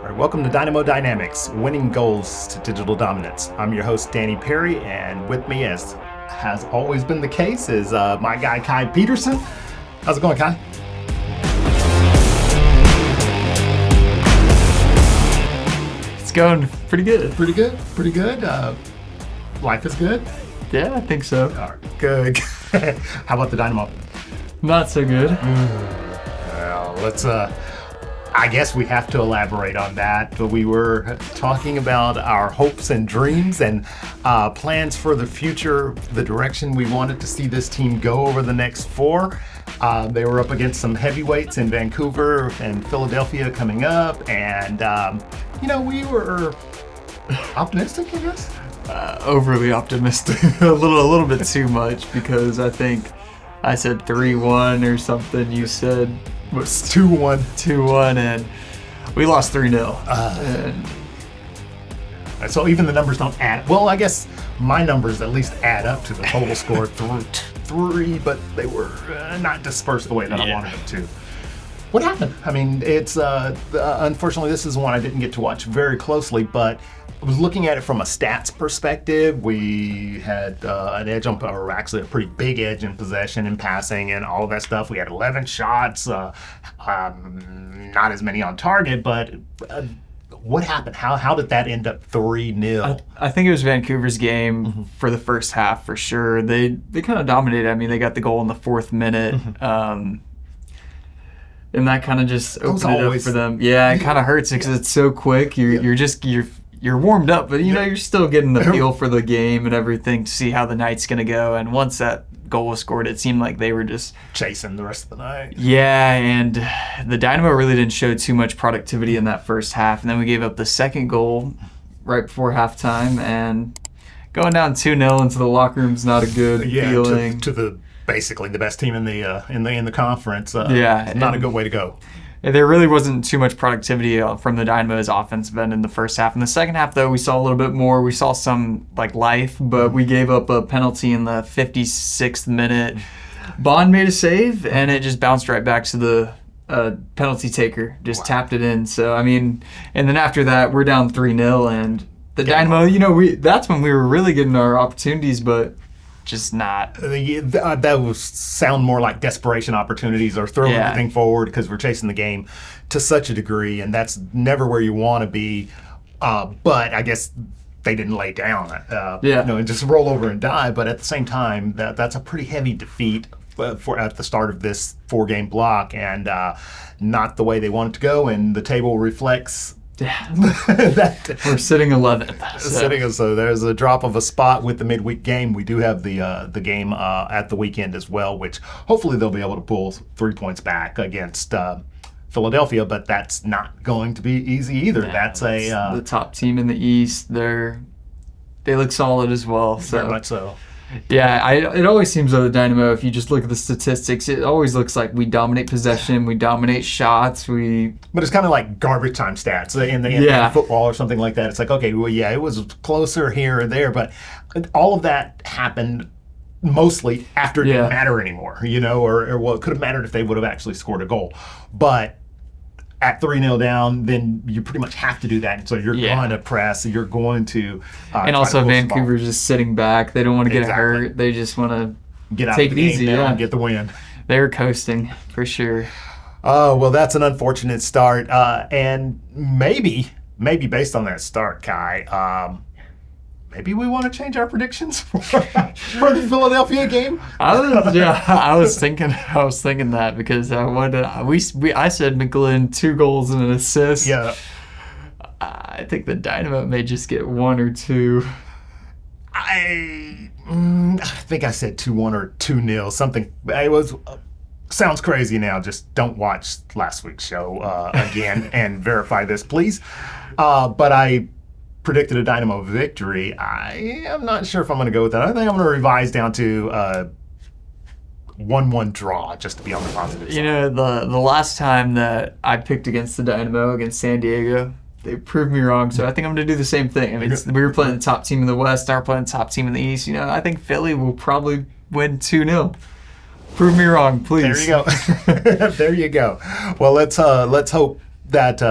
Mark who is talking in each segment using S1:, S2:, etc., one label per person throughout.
S1: All right, welcome to Dynamo Dynamics, winning goals to digital dominance. I'm your host, Danny Perry, and with me, as has always been the case, is my guy, Kai Peterson. How's it going, Kai?
S2: It's going pretty good.
S1: Pretty good. Life is good?
S2: Yeah, I think so.
S1: All right, good. How about the Dynamo?
S2: Not so good.
S1: Well, let's, I guess we have to elaborate on that. We were talking about our hopes and dreams and plans for the future, the direction we wanted to see this team go over the next four. They were up against some heavyweights in Vancouver and Philadelphia coming up, and we were optimistic, I guess.
S2: Overly optimistic, a little bit too much, because I think I said 3-1 or something. You said
S1: It was 2-1.
S2: 2-1, and we lost 3-0.
S1: So even the numbers don't add. Well, I guess my numbers at least add up to the total score through 3, but they were not dispersed the way that I wanted them to. What happened? I mean, it's unfortunately this is one I didn't get to watch very closely, but I was looking at it from a stats perspective. We had an edge on, or actually a pretty big edge in possession and passing and all of that stuff. We had 11 shots, not as many on target, but what happened? How did that end up 3-0?
S2: I think it was Vancouver's game for the first half for sure. They kind of dominated. I mean, they got the goal in the 4th minute. And that kind of just opened it up for them. Yeah, it kind of hurts because it's so quick. You're warmed up, but you're still getting the feel for the game and everything to see how the night's gonna go. And once that goal was scored, it seemed like they were just
S1: chasing the rest of the night.
S2: Yeah, and the Dynamo really didn't show too much productivity in that first half. And then we gave up the second goal right before halftime, and going down 2-0 into the locker room's not a good feeling.
S1: To the basically the best team in the conference. Not a good way to go.
S2: There really wasn't too much productivity from the Dynamo's offensive end in the first half. In the second half, though, we saw a little bit more. We saw some life, but we gave up a penalty in the 56th minute. Bond made a save, and it just bounced right back to the penalty taker. Just tapped it in. So, I mean, and then after that, we're down 3-0, and the Dynamo, that's when we were really getting our opportunities, but just not.
S1: That would sound more like desperation opportunities or throwing everything forward because we're chasing the game to such a degree, and that's never where you want to be. But I guess they didn't lay down, and just roll over and die. But at the same time, that's a pretty heavy defeat for at the start of this 4-game block, and not the way they want it to go. And the table reflects.
S2: We're sitting 11th.
S1: So there's a drop of a spot with the midweek game. We do have the game at the weekend as well, which hopefully they'll be able to pull 3 points back against Philadelphia, but that's not going to be easy either. That's
S2: the top team in the East. They look solid as well. So.
S1: Very much so.
S2: Yeah, it always seems though the Dynamo, if you just look at the statistics, it always looks like we dominate possession, we dominate shots,
S1: But it's kind of like garbage time stats in football or something like that. It's like, okay, well, yeah, it was closer here or there, but all of that happened mostly after it didn't matter anymore, or well, it could have mattered if they would have actually scored a goal. But at 3-0 down, then you pretty much have to do that. So you're going to press, you're going to
S2: and also Vancouver's just sitting back. They don't want to get hurt. They just want to take it easy
S1: and get the win.
S2: They're coasting, for sure.
S1: Oh, well, that's an unfortunate start. And maybe based on that start, Kai, maybe we want to change our predictions for the Philadelphia game.
S2: I was thinking that because I said McGlynn 2 goals and an assist.
S1: Yeah.
S2: I think the Dynamo may just get 1 or 2.
S1: I think I said 2-1 or 2-0. Something. It was. Sounds crazy now. Just don't watch last week's show again and verify this, please. But I predicted a Dynamo victory. I am not sure if I'm going to go with that. I think I'm going to revise down to 1-1 draw just to be on the positive side.
S2: The last time that I picked against the Dynamo against San Diego, they proved me wrong. So I think I'm going to do the same thing. I mean, we were playing the top team in the West. Now we're playing the top team in the East. I think Philly will probably win 2-0. Prove me wrong, please.
S1: There you go. There you go. Well, let's hope that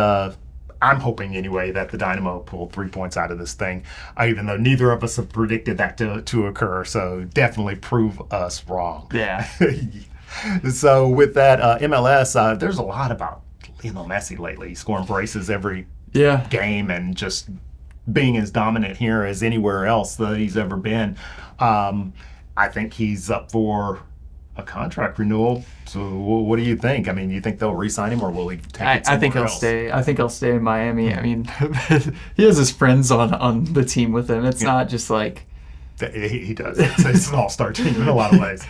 S1: I'm hoping anyway that the Dynamo pull 3 points out of this thing, even though neither of us have predicted that to occur. So definitely prove us wrong.
S2: Yeah.
S1: So with that, MLS, there's a lot about Lionel Messi lately. He's scoring braces every game and just being as dominant here as anywhere else that he's ever been. I think he's up for a contract renewal. So what do you think? I mean, you think they'll re-sign him, or will he take it somewhere
S2: I think he'll
S1: else?
S2: stay. I think he'll stay in Miami. I mean, he has his friends on the team with him. It's not just like
S1: He does. It's an all-star team in a lot of ways.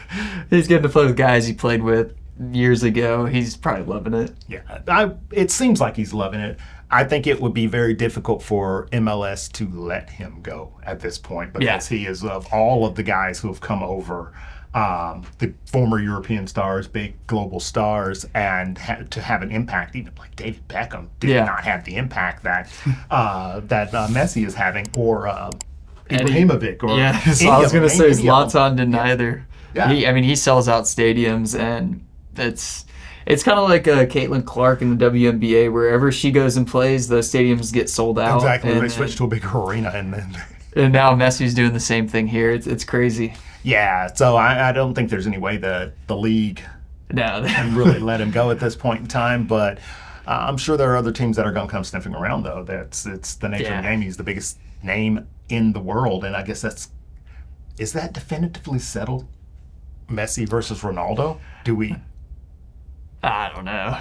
S2: he's getting to play with guys he played with years ago. He's probably loving it.
S1: Yeah, it seems like he's loving it. I think it would be very difficult for MLS to let him go at this point because he is, of all of the guys who have come over, the former European stars, big global stars, and to have an impact, even like David Beckham did not have the impact that Messi is having, or Ibrahimovic, or
S2: so I was going to say Zlatan didn't
S1: Yeah.
S2: either.
S1: Yeah.
S2: He sells out stadiums, and it's kind of like Caitlin Clark in the WNBA. Wherever she goes and plays, the stadiums get sold out.
S1: Exactly.
S2: And
S1: They switched to a bigger arena, and then.
S2: And now Messi's doing the same thing here. It's crazy.
S1: Yeah, so I don't think there's any way that the league can really let him go at this point in time. But I'm sure there are other teams that are going to come sniffing around, though. It's the nature of the game. He's the biggest name in the world, and I guess is that definitively settled? Messi versus Ronaldo? Do we?
S2: I don't know.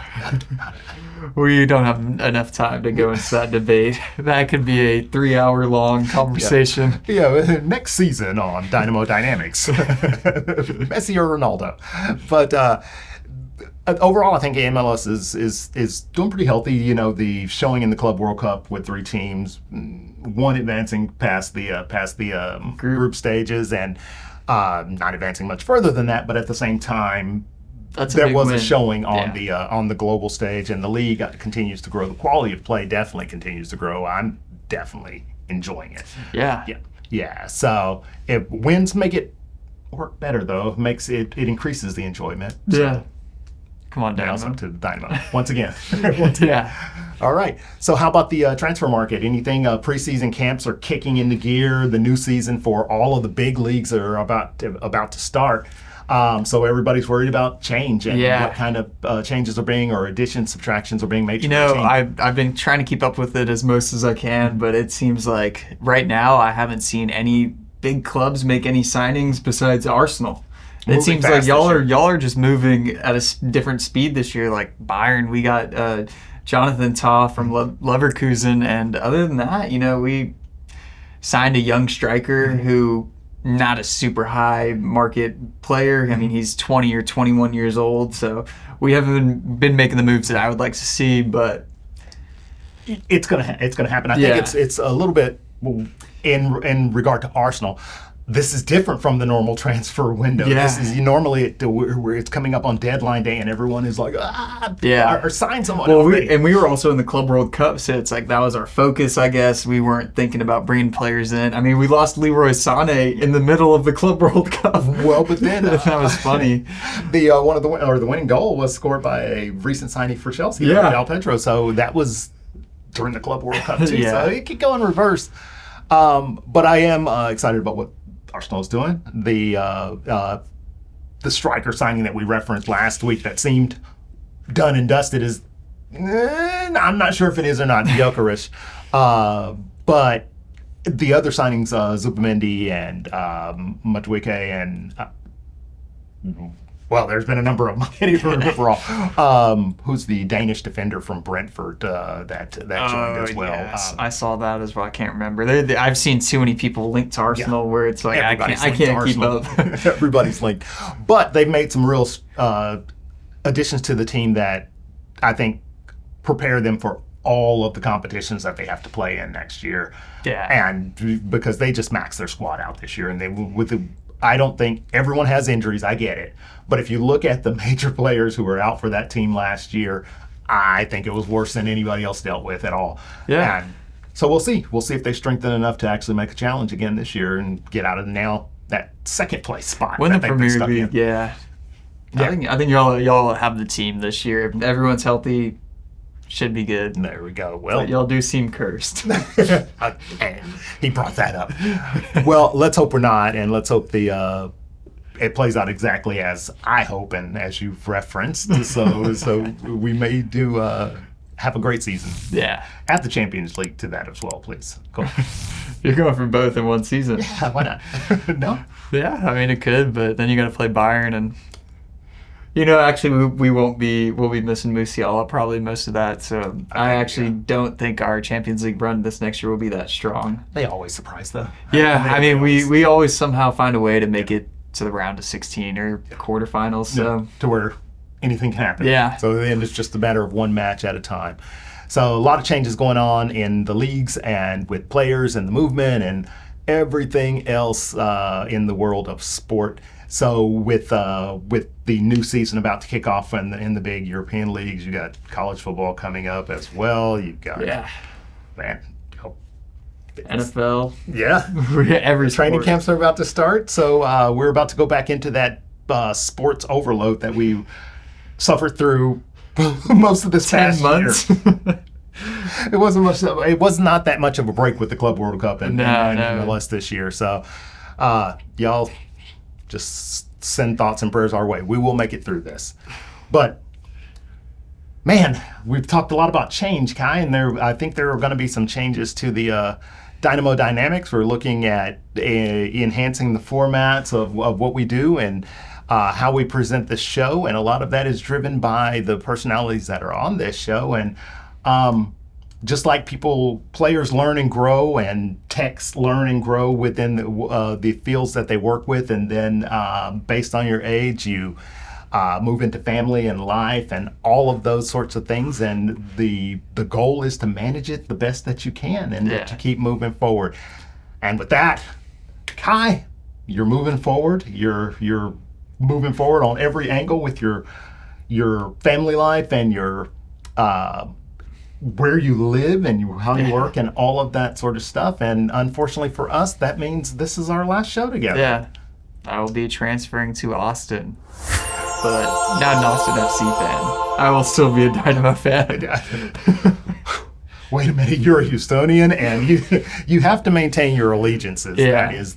S2: We don't have enough time to go into that debate. That could be a 3-hour-long conversation.
S1: Yeah, next season on Dynamo Dynamics, Messi or Ronaldo. But overall, I think MLS is doing pretty healthy. You know, the showing in the Club World Cup with 3 teams, one advancing past the group stages, and not advancing much further than that. But at the same time, there was a showing on the global stage, and the league continues to grow. The quality of play definitely continues to grow. I'm definitely enjoying it. Yeah. So if wins make it work better, though, it increases the enjoyment. So,
S2: come on, Dynamo.
S1: Now it's up to the Dynamo once again.
S2: Yeah.
S1: All right. So how about the transfer market? Anything? Preseason camps are kicking into gear. The new season for all of the big leagues are about to start. So everybody's worried about change and what kind of changes are being, or additions, subtractions are being made to the team.
S2: I've been trying to keep up with it as most as I can, but it seems like right now I haven't seen any big clubs make any signings besides Arsenal. It seems like y'all are just moving at a different speed this year. Like Bayern, we got Jonathan Tah from Leverkusen, and other than that, we signed a young striker who. Not a super high market player. I mean, he's 20 or 21 years old, so we haven't been making the moves that I would like to see, but
S1: it's gonna happen. I think it's a little bit in regard to Arsenal. This is different from the normal transfer window. This is normally where it's coming up on deadline day and everyone is like, or sign someone already.
S2: We were also in the Club World Cup, so it's like that was our focus, I guess. We weren't thinking about bringing players in. I mean, we lost Leroy Sané in the middle of the Club World Cup.
S1: Well, but then
S2: that was funny.
S1: The winning goal was scored by a recent signing for Chelsea, Del Pedro. So that was during the Club World Cup too. So it could go in reverse. But I am excited about what Arsenal is doing. The striker signing that we referenced last week that seemed done and dusted is, I'm not sure if it is or not, Gyökeres. But the other signings, Zubimendi and Madueke and there's been a number of them. I can't even remember all. Who's the Danish defender from Brentford that joined as well?
S2: Yes. I saw that as well. I can't remember. I've seen too many people linked to Arsenal where it's like I can't keep up.
S1: Everybody's linked. But they've made some real additions to the team that I think prepare them for all of the competitions that they have to play in next year.
S2: Yeah.
S1: And because they just maxed their squad out this year, and I don't think everyone has injuries. I get it. But if you look at the major players who were out for that team last year, I think it was worse than anybody else dealt with at all.
S2: Yeah.
S1: And so we'll see. We'll see if they strengthen enough to actually make a challenge again this year and get out of that second place spot.
S2: Win the Premier League, I think y'all have the team this year. If everyone's healthy, should be good.
S1: There we go. Well,
S2: But y'all do seem cursed.
S1: and he brought that up. Well, let's hope we're not, and let's hope it plays out exactly as I hope and as you've referenced. So we may do have a great season.
S2: Yeah.
S1: Add the Champions League to that as well, please. Cool.
S2: You're going for both in one season.
S1: Yeah, why not? No?
S2: Yeah, I mean, it could, but then you got to play Bayern and... actually, we'll be missing Musiala probably most of that. So I actually don't think our Champions League run this next year will be that strong.
S1: They always surprise, though.
S2: Yeah, I mean, we always somehow find a way to make it to the round of 16 or quarterfinals. So
S1: to where anything can happen.
S2: Yeah.
S1: So then it's just a matter of one match at a time. So a lot of changes going on in the leagues and with players and the movement and everything else in the world of sport. So with the new season about to kick off in the big European leagues, you got college football coming up as well. You've got
S2: NFL.
S1: Yeah,
S2: every
S1: training
S2: sport.
S1: camps are about to start. So we're about to go back into that sports overload that we suffered through most of this
S2: 10
S1: past
S2: months.
S1: year. It wasn't much. It was not that much of a break with the Club World Cup and MLS this year. So y'all just send thoughts and prayers our way. We will make it through this. But man, we've talked a lot about change, Kai, and I think there are going to be some changes to the Dynamo Dynamics. We're looking at enhancing the formats of what we do and how we present this show, and a lot of that is driven by the personalities that are on this show. And just like players learn and grow, and techs learn and grow within the fields that they work with, and then based on your age, you move into family and life and all of those sorts of things. And the goal is to manage it the best that you can and to keep moving forward. And with that, Kai, you're moving forward. You're moving forward on every angle with your family life and your where you live and how you work and all of that sort of stuff. And unfortunately for us, that means this is our last show together.
S2: Yeah. I will be transferring to Austin, but not an Austin FC fan. I will still be a Dynamo fan.
S1: Wait a minute, you're a Houstonian and you have to maintain your allegiances.
S2: Yeah.
S1: That is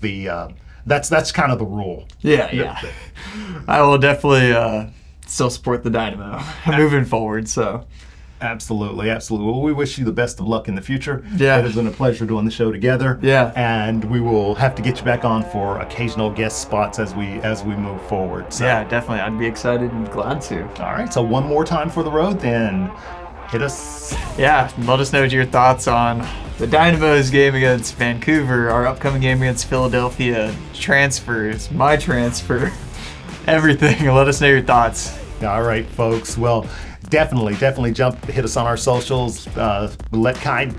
S1: that's kind of the rule.
S2: Yeah. I will definitely still support the Dynamo moving forward, so...
S1: Absolutely. Well, we wish you the best of luck in the future.
S2: Yeah.
S1: It has been a pleasure doing the show together.
S2: Yeah.
S1: And we will have to get you back on for occasional guest spots as we move forward. So.
S2: Yeah, definitely. I'd be excited and glad to.
S1: All right. So one more time for the road, then hit us.
S2: Yeah. Let us know your thoughts on the Dynamo's game against Vancouver, our upcoming game against Philadelphia, transfers, my transfer, everything. Let us know your thoughts.
S1: All right, folks. Well, definitely hit us on our socials. Let Kai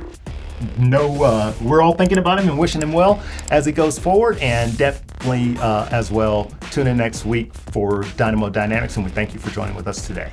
S1: know we're all thinking about him and wishing him well as he goes forward. And definitely as well, tune in next week for Dynamo Dynamics. And we thank you for joining with us today.